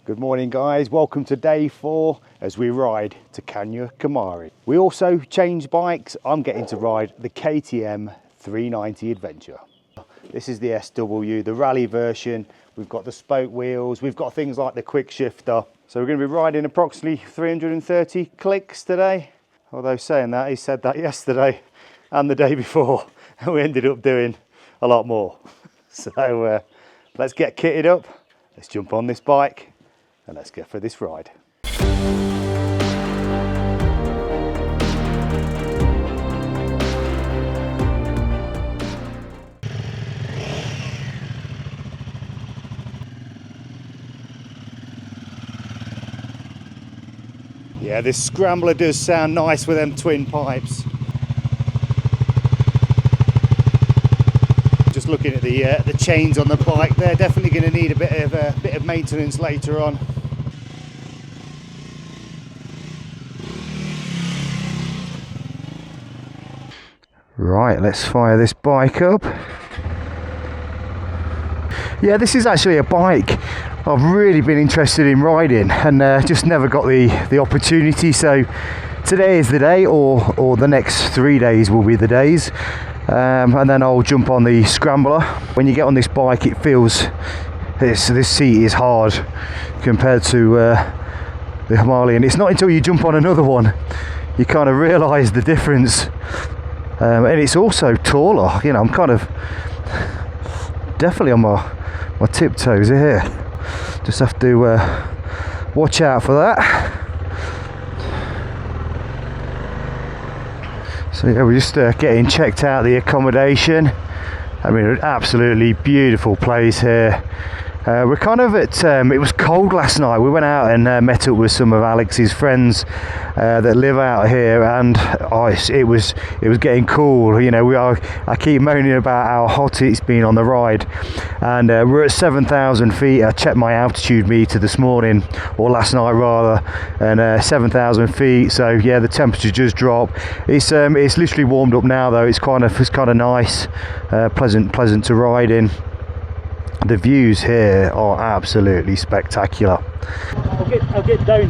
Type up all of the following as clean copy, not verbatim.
Good morning guys, welcome to day 4 as we ride to Kanya, Kumari. We also changed bikes. I'm getting to ride the KTM 390 Adventure. This is the SW, the rally version. We've got the spoke wheels, we've got things like the quick shifter. So we're going to be riding approximately 330 clicks today. Although saying that, he said that yesterday and the day before, and we ended up doing a lot more. So let's get kitted up, let's jump on this bike and let's go for this ride. Yeah, this scrambler does sound nice with them twin pipes. Just looking at the chains on the bike, they're definitely going to need a bit of maintenance later on. Right, let's fire this bike up. Yeah, this is actually a bike I've really been interested in riding and just never got the opportunity. So today is the day, or the next 3 days will be the days, and then I'll jump on the scrambler. When you get on this bike, it feels this seat is hard compared to the Himalayan. It's not until you jump on another one you kind of realise the difference. And it's also taller, you know. I'm kind of definitely on my tiptoes here. Just have to watch out for that. So yeah, we're just getting checked out the accommodation. I mean, an absolutely beautiful place here. We're kind of at, it was cold last night. We went out and met up with some of Alex's friends that live out here, and it was getting cool. You know, I keep moaning about how hot it's been on the ride, and we're at 7,000 feet. I checked my altitude meter this morning, or last night rather, and 7,000 feet. So yeah, the temperature just dropped. It's literally warmed up now though. It's kind of nice, pleasant to ride in. The views here are absolutely spectacular. I'll get down,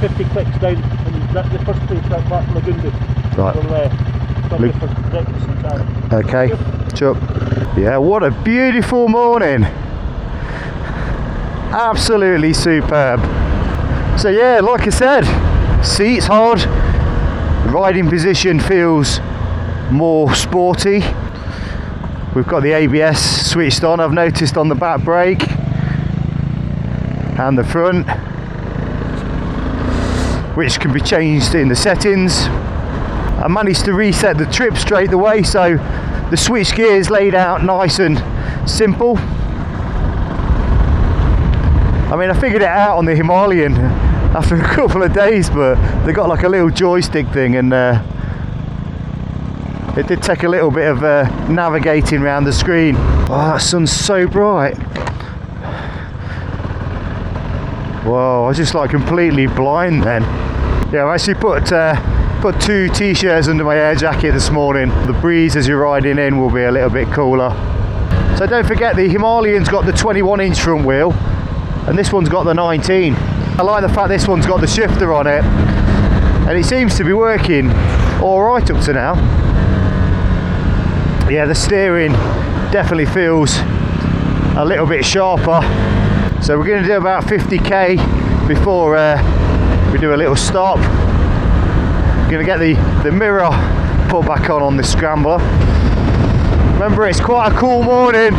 50 clicks down, and the first place that Lagoon. Right. Okay, sure. Yeah, what a beautiful morning. Absolutely superb. So yeah, like I said, seat's hard, riding position feels more sporty. We've got the ABS switched on, I've noticed, on the back brake and the front, which can be changed in the settings. I managed to reset the trip straight away, so the switch gear is laid out nice and simple. I mean, I figured it out on the Himalayan after a couple of days, but they got like a little joystick thing, and it did take a little bit of navigating around the screen. Oh, that sun's so bright. Whoa, I was just like completely blind then. Yeah, I actually put 2 t-shirts under my air jacket this morning. The breeze as you're riding in will be a little bit cooler. So don't forget, the Himalayan's got the 21-inch front wheel, and this one's got the 19. I like the fact this one's got the shifter on it, and it seems to be working all right up to now. Yeah, the steering definitely feels a little bit sharper. So we're going to do about 50k before we do a little stop. We're going to get the mirror put back on the scrambler. Remember, it's quite a cool morning.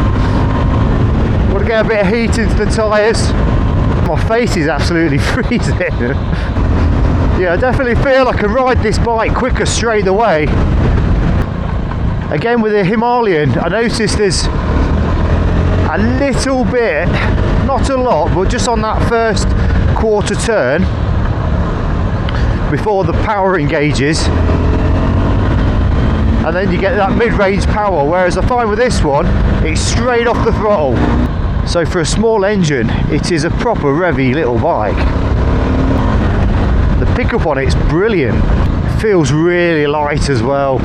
Want to get a bit of heat into the tyres. My face is absolutely freezing. Yeah, I definitely feel I can ride this bike quicker straight away. Again, with the Himalayan, I noticed there's a little bit, not a lot, but just on that first quarter turn before the power engages, and then you get that mid-range power, whereas I find with this one it's straight off the throttle. So for a small engine, it is a proper revvy little bike. The pickup on it's brilliant. It feels really light as well.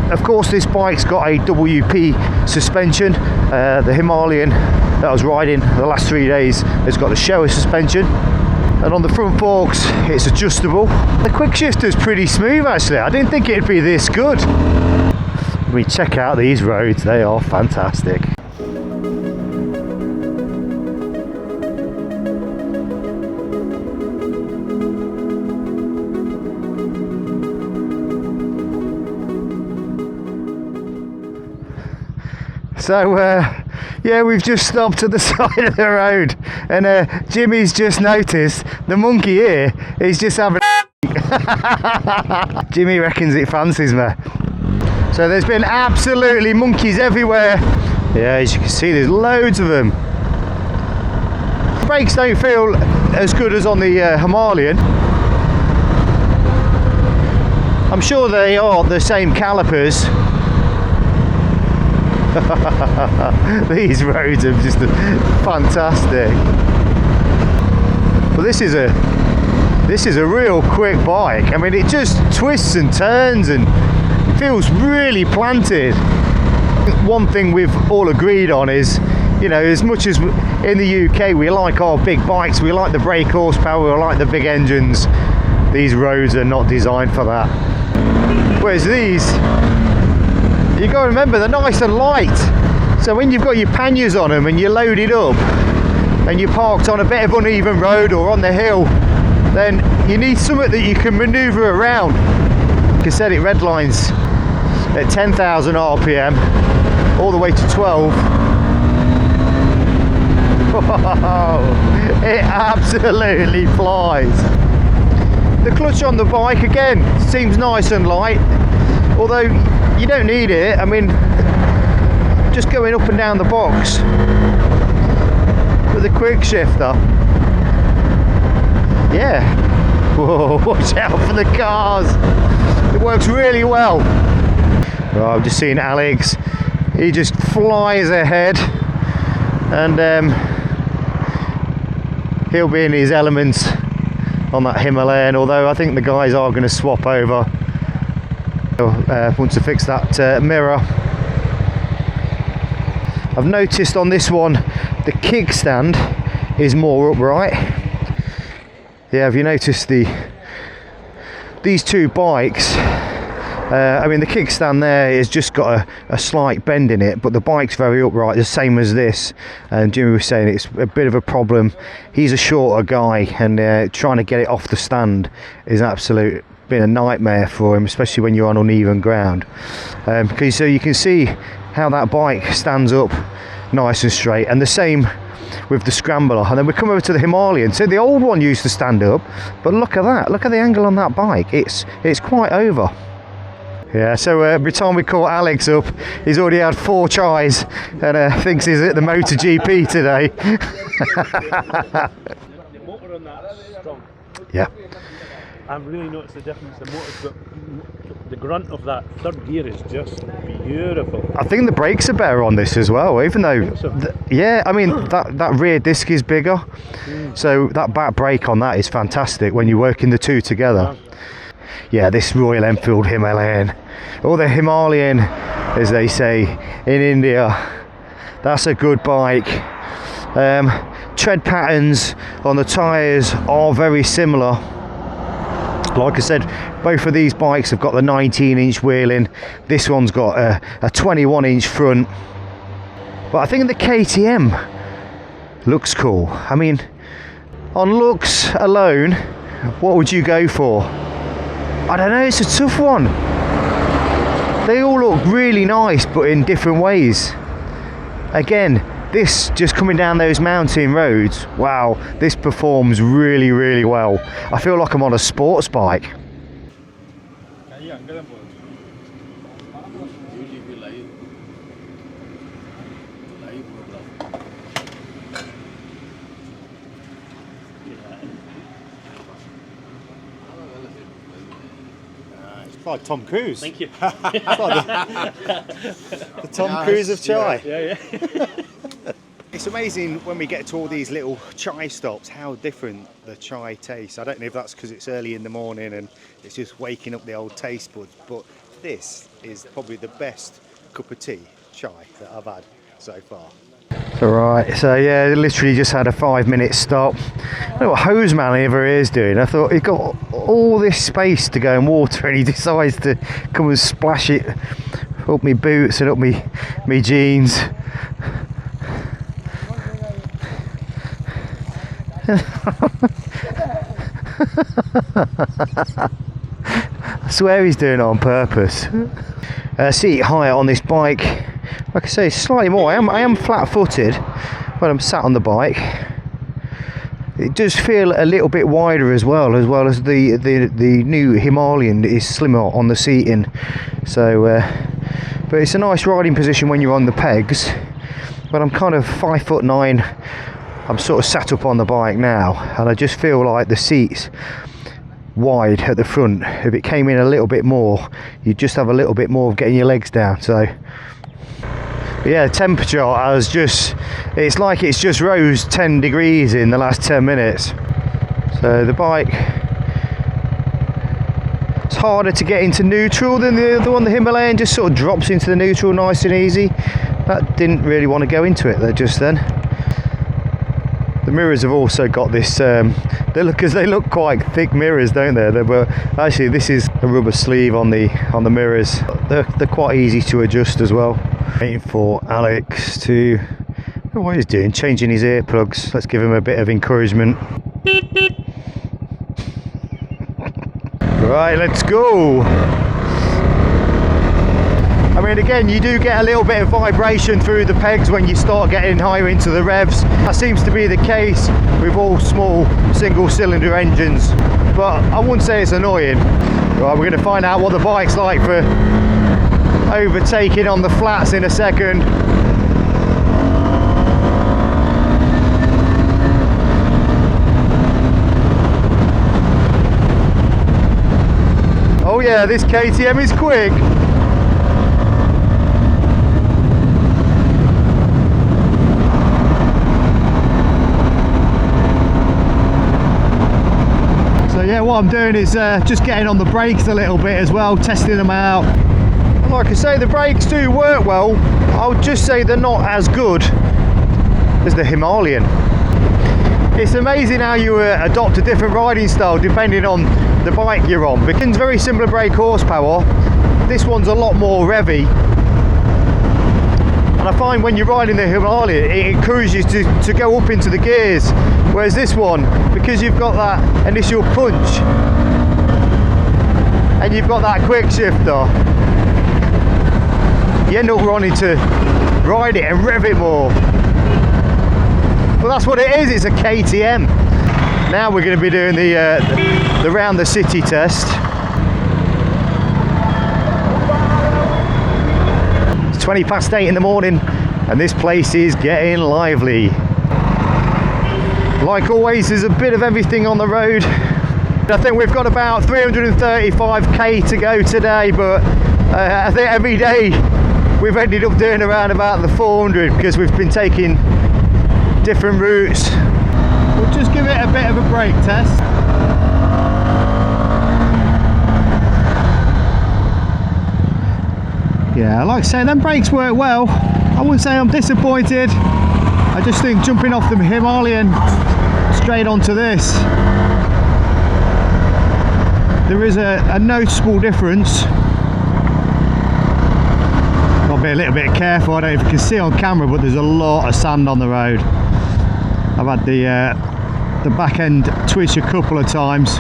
Of course, this bike's got a WP suspension. The Himalayan that I was riding the last 3 days has got the Showa suspension, and on the front forks it's adjustable. The quick shifter's pretty smooth actually. I didn't think it'd be this good. I mean, check out these roads, they are fantastic. So yeah, we've just stopped at the side of the road, and Jimmy's just noticed the monkey here is just having Jimmy reckons it fancies me. So there's been absolutely monkeys everywhere. Yeah, as you can see, there's loads of them. Brakes don't feel as good as on the Himalayan. I'm sure they are the same calipers. These roads are just fantastic. Well, this is a real quick bike. I mean, it just twists and turns and feels really planted. One thing we've all agreed on is, you know, as much as in the UK we like our big bikes, we like the brake horsepower, we like the big engines, these roads are not designed for that. Whereas these, you got to remember, they're nice and light. So when you've got your panniers on them and you're loaded up and you're parked on a bit of uneven road or on the hill, then you need something that you can manoeuvre around. Like I said, it redlines at 10,000 RPM all the way to 12. Whoa, it absolutely flies. The clutch on the bike again seems nice and light, although you don't need it. I mean, just going up and down the box with a quick shifter. Yeah. Whoa, watch out for the cars. It works really well. Well, I've just seen Alex. He just flies ahead, and he'll be in his elements on that Himalayan, although I think the guys are going to swap over once to fix that mirror. I've noticed on this one the kickstand is more upright. Yeah, have you noticed these two bikes? I mean, the kickstand there has just got a slight bend in it, but the bike's very upright, the same as this. And Jimmy was saying it's a bit of a problem. He's a shorter guy, and trying to get it off the stand is been a nightmare for him, especially when you're on uneven ground. So you can see how that bike stands up nice and straight, and the same with the scrambler. And then we come over to the Himalayan. So the old one used to stand up, but look at that, look at the angle on that bike. It's quite over. Yeah, so every time we call Alex up, he's already had 4 chais and thinks he's at the MotoGP today. The motor on that is strong. Yeah. I've really noticed the difference. The motor's got, the grunt of that third gear is just beautiful. I think the brakes are better on this as well, even though, yeah, I mean, that rear disc is bigger, so that back brake on that is fantastic when you're working the two together. Yeah, this Royal Enfield Himalayan, or the Himalayan as they say in India, that's a good bike. Tread patterns on the tyres are very similar. Like I said, both of these bikes have got the 19-inch wheeling. This one's got a 21-inch front. But I think the KTM looks cool. I mean, on looks alone, what would you go for? I don't know, it's a tough one. They all look really nice, but in different ways. Again, this just coming down those mountain roads, wow, this performs really, really well. I feel like I'm on a sports bike. It's like Tom Cruise. Thank you. It's like the Tom Cruise of chai. Yeah. It's amazing when we get to all these little chai stops how different the chai tastes. I don't know if that's because it's early in the morning and it's just waking up the old taste buds, but this is probably the best cup of tea chai that I've had so far. Alright, so yeah, literally just had a 5-minute stop. I don't know what Hoseman over here is doing. I thought he's got all this space to go in water and he decides to come and splash it up my boots and up me jeans. I swear he's doing it on purpose. Seat height on this bike, like I say, slightly more. I am flat-footed when I'm sat on the bike. It does feel a little bit wider as well as the new Himalayan is slimmer on the seating. So, but it's a nice riding position when you're on the pegs. But I'm kind of 5'9". I'm sort of sat up on the bike now, and I just feel like the seat's wide at the front. If it came in a little bit more, you'd just have a little bit more of getting your legs down. So but yeah, temperature, it's like it's just rose 10 degrees in the last 10 minutes. So the bike, it's harder to get into neutral than the other one. The Himalayan just sort of drops into the neutral nice and easy. That didn't really want to go into it though just then. The mirrors have also got this, they look quite thick mirrors, don't they? Actually, this is a rubber sleeve on the mirrors. They're quite easy to adjust as well. Waiting for Alex to, I don't know what he's doing, changing his earplugs. Let's give him a bit of encouragement. Right, let's go. I mean, again, you do get a little bit of vibration through the pegs when you start getting higher into the revs. That seems to be the case with all small single-cylinder engines, but I wouldn't say it's annoying. Right, we're going to find out what the bike's like for overtaking on the flats in a second. Oh yeah, this KTM is quick. Yeah, what I'm doing is just getting on the brakes a little bit as well, testing them out. And like I say, the brakes do work well. I would just say they're not as good as the Himalayan. It's amazing how you adopt a different riding style depending on the bike you're on. It's very similar brake horsepower. This one's a lot more revvy. And I find when you're riding the Himalayan, it encourages you to go up into the gears. Whereas this one, because you've got that initial punch and you've got that quick shifter, you end up wanting to ride it and rev it more. Well, that's what it is, it's a KTM. Now we're going to be doing the round the city test. It's 8:20 in the morning and this place is getting lively. Like always, there's a bit of everything on the road. I think we've got about 335k to go today, but I think every day we've ended up doing around about the 400 because we've been taking different routes. We'll just give it a bit of a brake test. Yeah, like I say, them brakes work well. I wouldn't say I'm disappointed. I just think jumping off the Himalayan straight onto this, there is a noticeable difference. I'll be a little bit careful. I don't know if you can see on camera, but there's a lot of sand on the road. I've had the back end twitch a couple of times.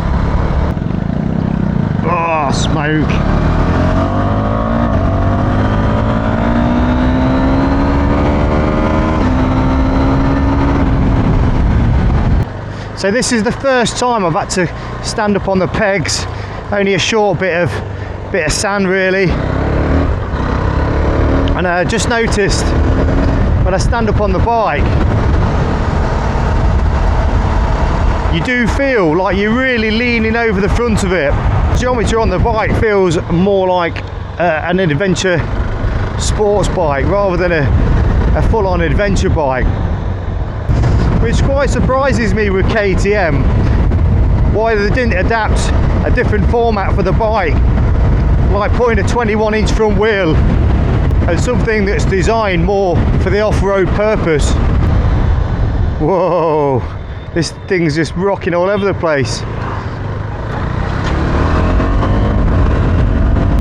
Oh, smoke. So this is the first time I've had to stand up on the pegs. Only a short bit of sand really. And I just noticed when I stand up on the bike, you do feel like you're really leaning over the front of it. The geometry on the bike feels more like an adventure sports bike rather than a full-on adventure bike. Which quite surprises me with KTM, why they didn't adapt a different format for the bike, like putting a 21-inch front wheel and something that's designed more for the off-road purpose. Whoa, this thing's just rocking all over the place.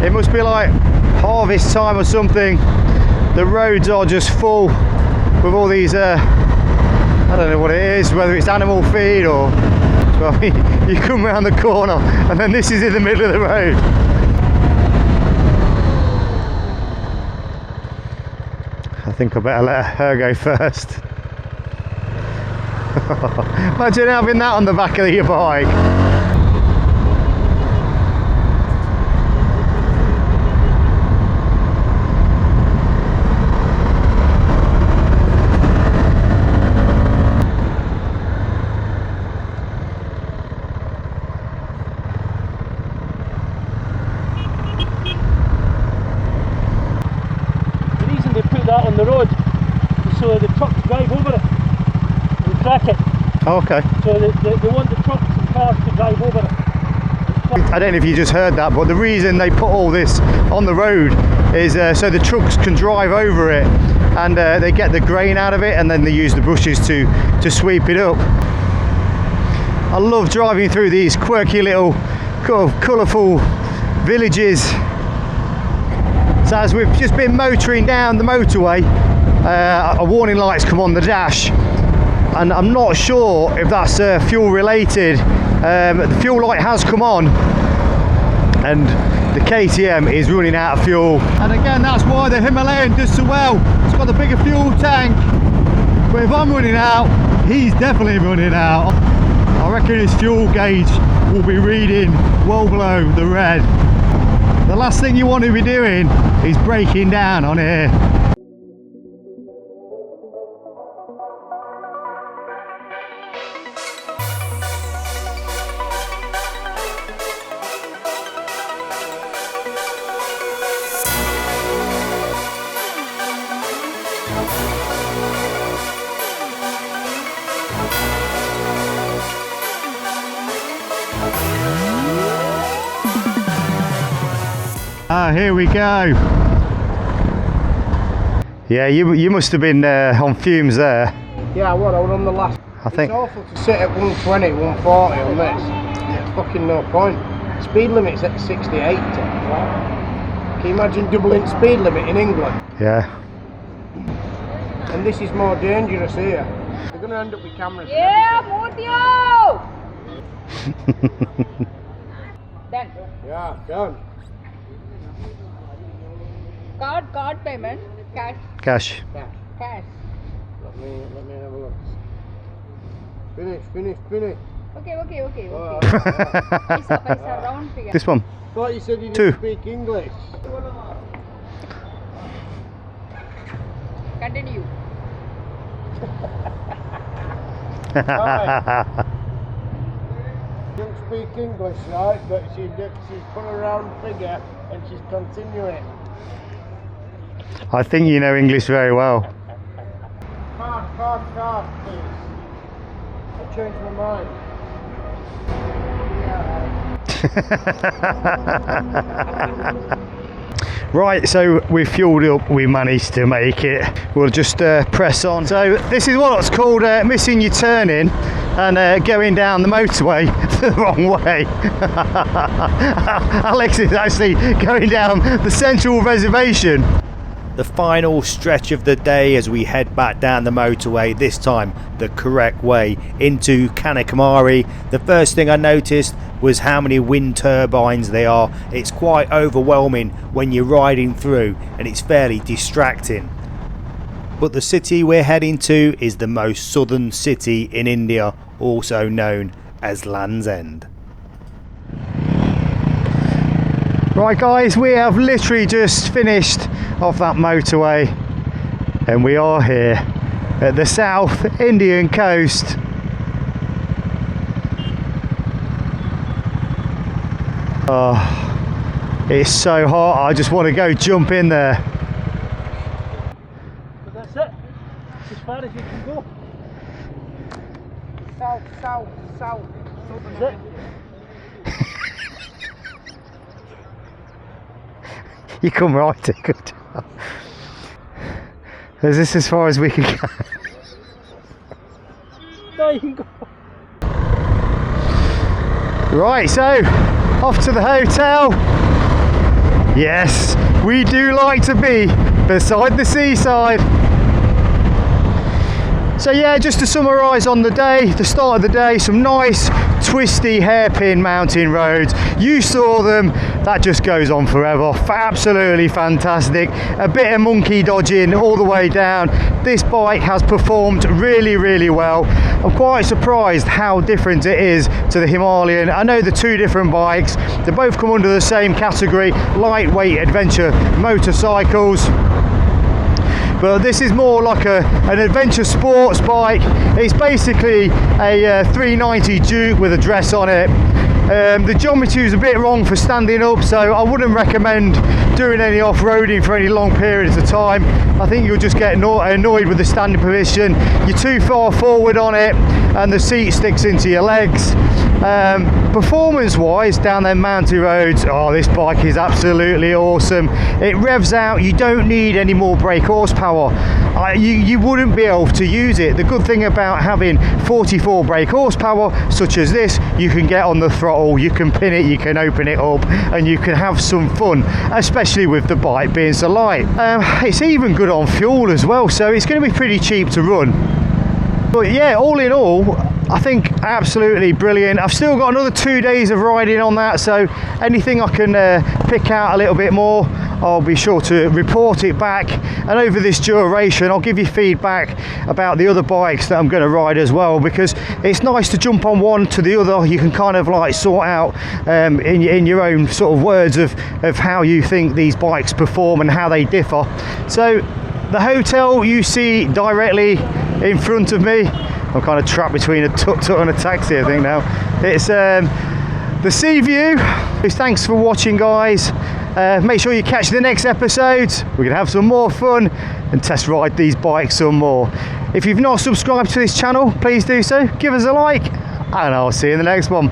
It must be like harvest time or something. The roads are just full with all these I don't know what it is, whether it's animal feed or, well, you come around the corner and then this is in the middle of the road. I think I better let her go first. Imagine having that on the back of your bike. On the road so the trucks drive over it and track it. Oh, okay. So they want the trucks and cars to drive over it. I don't know if you just heard that, but the reason they put all this on the road is so the trucks can drive over it and they get the grain out of it and then they use the brushes to sweep it up. I love driving through these quirky little colourful villages. So as we've just been motoring down the motorway, a warning light's come on the dash, and I'm not sure if that's fuel related. The fuel light has come on, and the KTM is running out of fuel. And again, that's why the Himalayan does so well. It's got a bigger fuel tank, but if I'm running out, he's definitely running out. I reckon his fuel gauge will be reading well below the red. The last thing you want to be doing is breaking down on here. Ah, here we go. Yeah, you must have been on fumes there. Yeah, I was on the last. I think. It's awful to sit at 120, 140 on this. It's fucking no point. Speed limit's at 68. Can you imagine doubling speed limit in England? Yeah. And this is more dangerous here. They're going to end up with cameras. Yeah, Mutio! Done. Yeah, done. Card payment, cash. Cash. Cash. Let me have a look. Finish. Okay. Oh, Paisa, round figure. This one. I thought you said you Two. didn't speak English. Continue. Right. She don't speak English, right? But she's put a round figure and she's continuing. I think you know English very well. Card, please. I changed my mind. Right, so we fueled up, we managed to make it. We'll just press on. So this is what's called missing your turning and going down the motorway the wrong way. Alex is actually going down the central reservation. The final stretch of the day as we head back down the motorway, this time the correct way into Kumari. The first thing I noticed was how many wind turbines there are. It's quite overwhelming when you're riding through and it's fairly distracting. But the city we're heading to is the most southern city in India, also known as Land's End. Right guys, we have literally just finished off that motorway and we are here at the South Indian coast. Oh, it's so hot, I just want to go jump in there. But that's it. It's as far as you can go. South. That's it. You come right in, good. Is this as far as we can go? There you go. Right, so off to the hotel. Yes, we do like to be beside the seaside. So yeah, just to summarise on the day, the start of the day, some nice twisty hairpin mountain roads. You saw them, that just goes on forever. Absolutely fantastic. A bit of monkey dodging all the way down. This bike has performed really, really well. I'm quite surprised how different it is to the Himalayan. I know the two different bikes, they both come under the same category, lightweight adventure motorcycles. But this is more like an adventure sports bike. It's basically a 390 Duke with a dress on it. The geometry is a bit wrong for standing up, so I wouldn't recommend doing any off-roading for any long periods of time. I think you'll just get annoyed with the standing position. You're too far forward on it and the seat sticks into your legs. Performance wise, down them mountain roads, oh, this bike is absolutely awesome. It revs out, you don't need any more brake horsepower. You wouldn't be able to use it. The good thing about having 44 brake horsepower such as this, you can get on the throttle, you can pin it, you can open it up, and you can have some fun, especially with the bike being so light. It's even good on fuel as well, so it's going to be pretty cheap to run. But yeah, all in all, I think absolutely brilliant. I've still got another 2 days of riding on that, so anything I can pick out a little bit more, I'll be sure to report it back. And over this duration, I'll give you feedback about the other bikes that I'm going to ride as well, because it's nice to jump on one to the other. You can kind of like sort out in your own sort of words of how you think these bikes perform and how they differ. So the hotel you see directly in front of me. I'm kind of trapped between a tuk-tuk and a taxi, I think now. It's the sea view. Thanks for watching, guys. Make sure you catch the next episodes. We're gonna have some more fun and test ride these bikes some more. If you've not subscribed to this channel, please do so. Give us a like, and I'll see you in the next one.